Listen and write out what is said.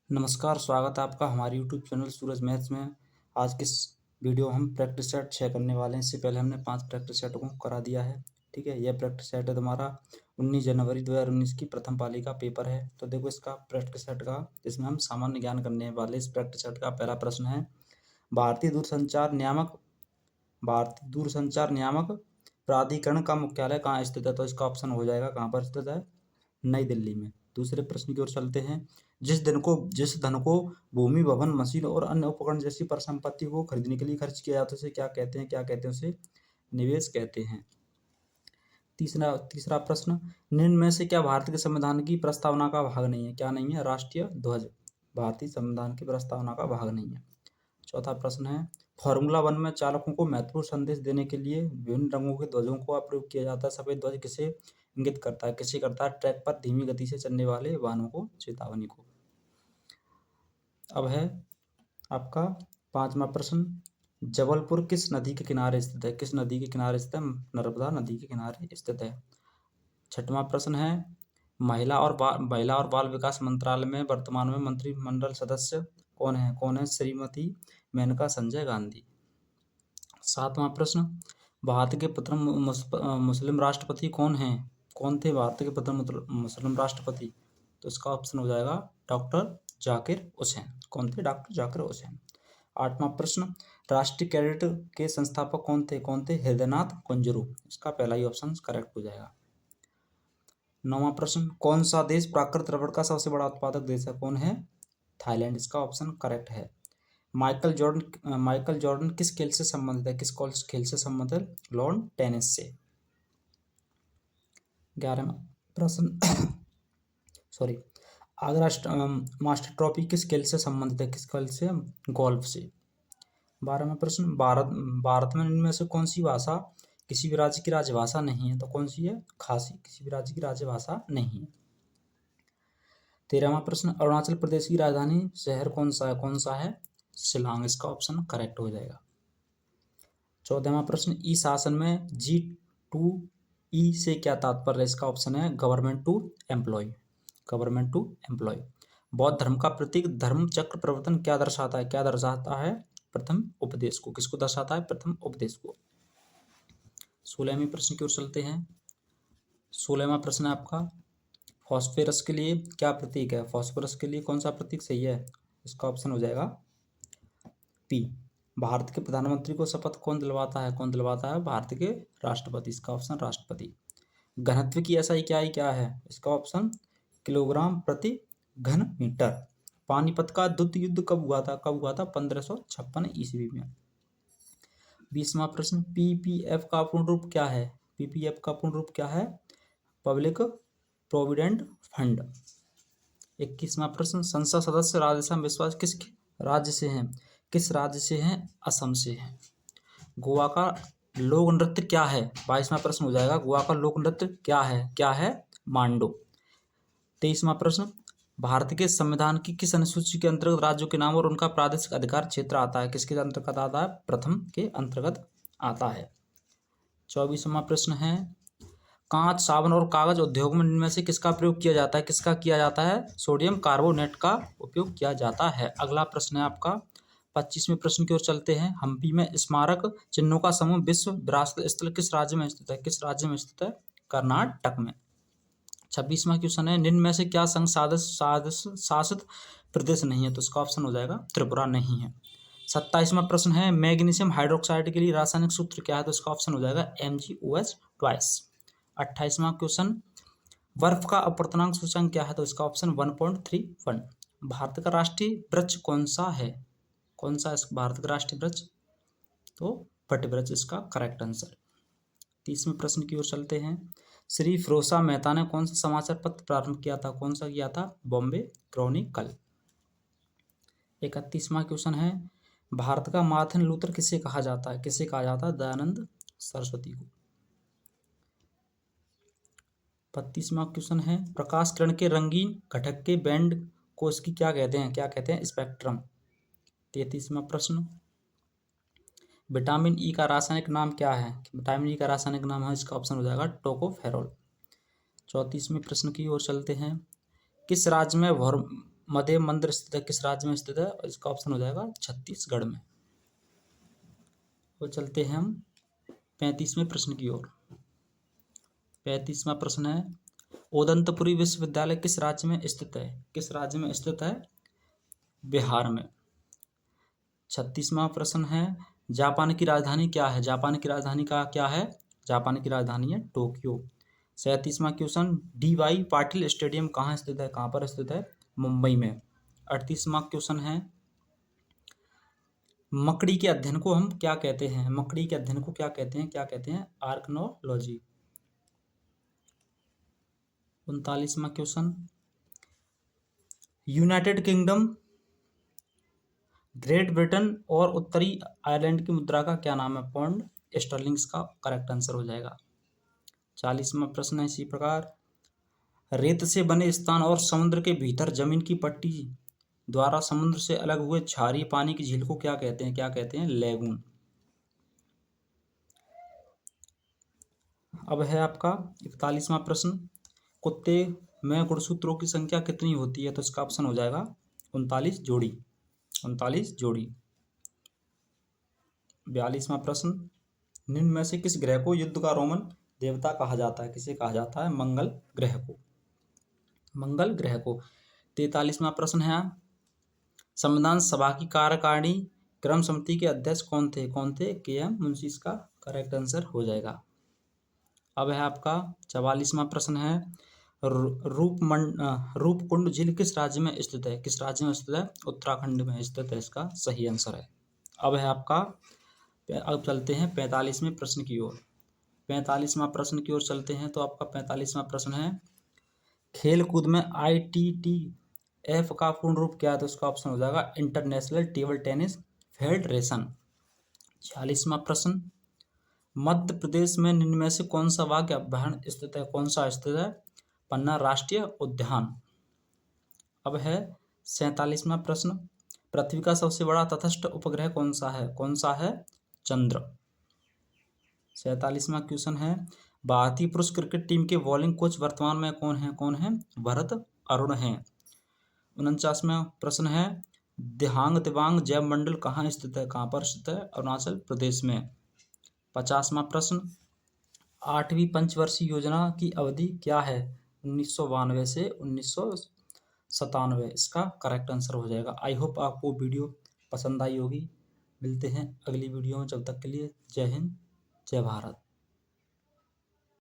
नमस्कार, स्वागत है आपका हमारे यूट्यूब चैनल सूरज मैथ्स में। आज की इस वीडियो हम प्रैक्टिस सेट 6 करने वाले हैं। इससे पहले हमने 5 प्रैक्टिस सेट को करा दिया है। ठीक है, यह प्रैक्टिस सेट है तुम्हारा 19 जनवरी 2019 की प्रथम पाली का पेपर है। तो देखो इसका प्रैक्टिस सेट का, इसमें हम सामान्य ज्ञान करने वाले इस प्रैक्टिस सेट का पहला प्रश्न है। भारतीय दूरसंचार नियामक प्राधिकरण का मुख्यालय कहाँ स्थित है? तो इसका ऑप्शन हो जाएगा कहाँ पर स्थित है? नई दिल्ली में। दूसरे प्रश्न की ओर चलते हैं। जिस धन को भूमि, भवन, मशीन और अन्य उपकरण जैसी परिसंपत्ति को खरीदने के लिए खर्च किया जाता है उसे क्या कहते हैं? उसे निवेश कहते हैं। तीसरा प्रश्न, निम्न में से क्या भारत के संविधान की प्रस्तावना का भाग नहीं है? क्या नहीं है? राष्ट्रीय ध्वज भारतीय संविधान की प्रस्तावना का भाग नहीं है। चौथा प्रश्न है, फॉर्मूला 1 में चालकों को महत्वपूर्ण संदेश देने के लिए विभिन्न रंगों के ध्वजों का प्रयोग किया जाता है। सफेद ध्वज किसे इंगित करता है? ट्रैक पर धीमी गति से चलने वाले वाहनों को, चेतावनी को। अब है आपका 5वां प्रश्न, जबलपुर किस नदी के किनारे स्थित है? किस नदी के किनारे स्थित है? नर्मदा नदी के किनारे स्थित है। 6वां प्रश्न है, महिला और बाल विकास मंत्रालय में वर्तमान में मंत्रिमंडल सदस्य कौन है? श्रीमती मेनका संजय गांधी। 7वां प्रश्न, भारत के प्रथम मुस्लिम राष्ट्रपति कौन थे भारत के प्रथम मुस्लिम राष्ट्रपति? तो इसका ऑप्शन हो जाएगा डॉक्टर जाकिर हुसैन। कौन थे? डॉक्टर जाकिर हुसैन। 8वां प्रश्न, राष्ट्रीय कैडेट के संस्थापक कौन थे? हृदयनाथ कुंजरू। इसका पहला ही ऑप्शन करेक्ट हो जाएगा। 9वां प्रश्न, कौन सा देश प्राकृतिक रबड़ का सबसे बड़ा उत्पादक देश है? कौन है? थाईलैंड। इसका ऑप्शन करेक्ट है। माइकल जॉर्डन किस खेल से संबंधित है? किस खेल से संबंधित है? लॉन टेनिस से। 11वां प्रश्न सॉरी, आगरा मास्टर ट्रॉफी किस खेल से संबंधित है? किस खेल से? गोल्फ से। 12वां प्रश्न, भारत में इनमें से कौन सी भाषा किसी भी राज्य की राजभाषा नहीं है? तो कौन सी है? खासी किसी भी राज्य की राजभाषा नहीं है। 13वां प्रश्न, अरुणाचल प्रदेश की राजधानी शहर कौन सा है? शिलांग। इसका ऑप्शन करेक्ट हो जाएगा। 14वां प्रश्न, ई शासन में G2E से क्या तात्पर्य है? इसका ऑप्शन है गवर्नमेंट टू एम्प्लॉय। बौद्ध धर्म का प्रतीक धर्म चक्र प्रवर्तन क्या दर्शाता है? प्रथम उपदेश को। किसको दर्शाता है? प्रथम उपदेश को। 16वें प्रश्न की ओर चलते हैं। 16वां प्रश्न है आपका, फॉस्फोरस के लिए क्या प्रतीक है? फॉस्फोरस के लिए कौन सा प्रतीक सही है? इसका ऑप्शन हो जाएगा P। भारत के प्रधानमंत्री को शपथ कौन दिलवाता है? भारत के राष्ट्रपति। इसका ऑप्शन राष्ट्रपति। घनत्व की SI क्या है? इसका ऑप्शन किलोग्राम प्रति घन मीटर। पानीपत का द्वितीय युद्ध कब हुआ था? 1556 ईस्वी में। 20वां प्रश्न, PPF का पूर्ण रूप क्या है? Public provident fund. 21वां प्रश्न, संसद सदस्य राधेश्याम विश्वास किस राज्य से हैं? असम से हैं। गोवा का लोक नृत्य क्या है? 22वां प्रश्न हो जाएगा, गोवा का लोक नृत्य क्या है? मांडो। 23वां प्रश्न, भारत के संविधान की किस अनुसूची के अंतर्गत राज्यों के नाम और उनका प्रादेशिक अधिकार क्षेत्र आता है? किसके अंतर्गत आता है? प्रथम के अंतर्गत आता है। 24वां प्रश्न है, कांच, साबुन और कागज उद्योग में इनमें से किसका प्रयोग किया जाता है? सोडियम कार्बोनेट का उपयोग किया जाता है। अगला प्रश्न है आपका 25वें प्रश्न की ओर चलते हैं। हम्पी में स्मारक चिन्हों का समूह विश्व विरासत स्थल किस राज्य में स्थित है? कर्नाटक में। 26वां क्वेश्चन है, निम्न में से क्या संघ शासित प्रदेश नहीं है? तो इसका ऑप्शन हो जाएगा त्रिपुरा नहीं है। 27वां प्रश्न है, मैग्नीशियम हाइड्रोक्साइड के लिए रासायनिक सूत्र क्या है? तो इसका ऑप्शन हो जाएगा MgOH ट्वाइस। 28वां क्वेश्चन, बर्फ का अपवर्तनांक सूचकांक क्या है? तो इसका ऑप्शन 1.31। भारत का राष्ट्रीय वृक्ष कौन सा है? भारत का राष्ट्रीय वृक्ष? तो वटवृक्ष इसका करेक्ट आंसर। 30वें प्रश्न की ओर चलते हैं। श्री फिरोजशाह मेहता ने कौन सा समाचार पत्र प्रारंभ किया था? कौन सा किया था? बॉम्बे क्रॉनिकल। 31वां क्वेश्चन है, भारत का मार्टिन लूथर किसे कहा जाता है? दयानंद सरस्वती को। 32वां क्वेश्चन है, प्रकाश किरण के रंगीन घटक के बैंड को इसकी क्या कहते हैं? स्पेक्ट्रम। 33वां प्रश्न, विटामिन ई का रासायनिक नाम क्या है? इसका ऑप्शन हो जाएगा टोकोफेरोल। 34वें प्रश्न की ओर चलते हैं। किस राज्य में महादेव मंदिर स्थित है, किस राज्य में स्थित है? इसका ऑप्शन हो जाएगा छत्तीसगढ़ में। तो चलते हैं हम 35वें प्रश्न की ओर। 35वां प्रश्न है, उदंतपुरी विश्वविद्यालय किस राज्य में स्थित है? किस राज्य में स्थित है? बिहार में। 36वां प्रश्न है, जापान की राजधानी क्या है? जापान की राजधानी का क्या है? जापान की राजधानी है टोक्यो। 37वां क्वेश्चन, डी.वाई. पाटिल स्टेडियम कहाँ स्थित है? कहाँ पर स्थित है? मुंबई में। 38वां क्वेश्चन है, मकड़ी के अध्ययन को हम क्या कहते हैं? मकड़ी के अध्ययन को क्या कहते हैं? क्या कहते हैं? आर्कनोलॉजी। 39वां question, United Kingdom, Great Britain और उत्तरी आयरलैंड की मुद्रा का क्या नाम है? पौंड स्टर्लिंग का करेक्ट आंसर हो जाएगा। 40वां प्रश्न है इसी प्रकार, रेत से बने स्थान और समुद्र के भीतर जमीन की पट्टी द्वारा समुद्र से अलग हुए क्षारीय पानी की झील को क्या कहते हैं? क्या कहते हैं? लेगून। अब है आपका 41वां प्रश्न, कुत्ते में गुणसूत्रों की संख्या कितनी होती है? तो इसका ऑप्शन हो जाएगा 39 जोड़ी। 39 जोड़ी। 42वां प्रश्न, निम्न में से किस ग्रह को युद्ध का रोमन देवता कहा जाता है? किसे कहा जाता है? मंगल ग्रह को। मंगल ग्रह को। 43वां प्रश्न है, संविधान सभा की कार्यकारिणी क्रम समिति के अध्यक्ष कौन थे? कौन थे? के.एम. मुंशी। इसका करेक्ट आंसर हो जाएगा। अब है आपका 44वां प्रश्न है, रूपकुंड झील किस राज्य में स्थित है? किस राज्य में स्थित है? उत्तराखंड में स्थित है। इसका सही आंसर है। अब है आपका, अब चलते हैं 45वें प्रश्न की ओर। 45वां प्रश्न की ओर चलते हैं। तो आपका 45वां प्रश्न है, खेल कूद में ITTF का पूर्ण रूप क्या है? तो इसका ऑप्शन हो जाएगा इंटरनेशनल टेबल टेनिस फेडरेशन। 46वां प्रश्न, मध्य प्रदेश में निम्न में से कौन सा वाघ अभयारण्य स्थित है? कौन सा स्थित है? पन्ना राष्ट्रीय उद्यान। अब है 47वां प्रश्न, पृथ्वी का सबसे बड़ा तटस्थ उपग्रह कौन सा है? कौन सा है? चंद्र। 47वां क्वेश्चन है, भारतीय पुरुष क्रिकेट टीम के बॉलिंग कोच वर्तमान में कौन है? कौन है? भरत अरुण हैं। 49वां प्रश्न है, दिहांग दिबांग जैव मंडल कहाँ स्थित है? कहाँ पर स्थित है? अरुणाचल प्रदेश में। 50वां प्रश्न, 8वीं पंचवर्षीय योजना की अवधि क्या है? 1992 से 1997। इसका करेक्ट आंसर हो जाएगा। आई होप आपको वीडियो पसंद आई होगी। मिलते हैं अगली वीडियो में, जब तक के लिए जय हिंद, जय भारत।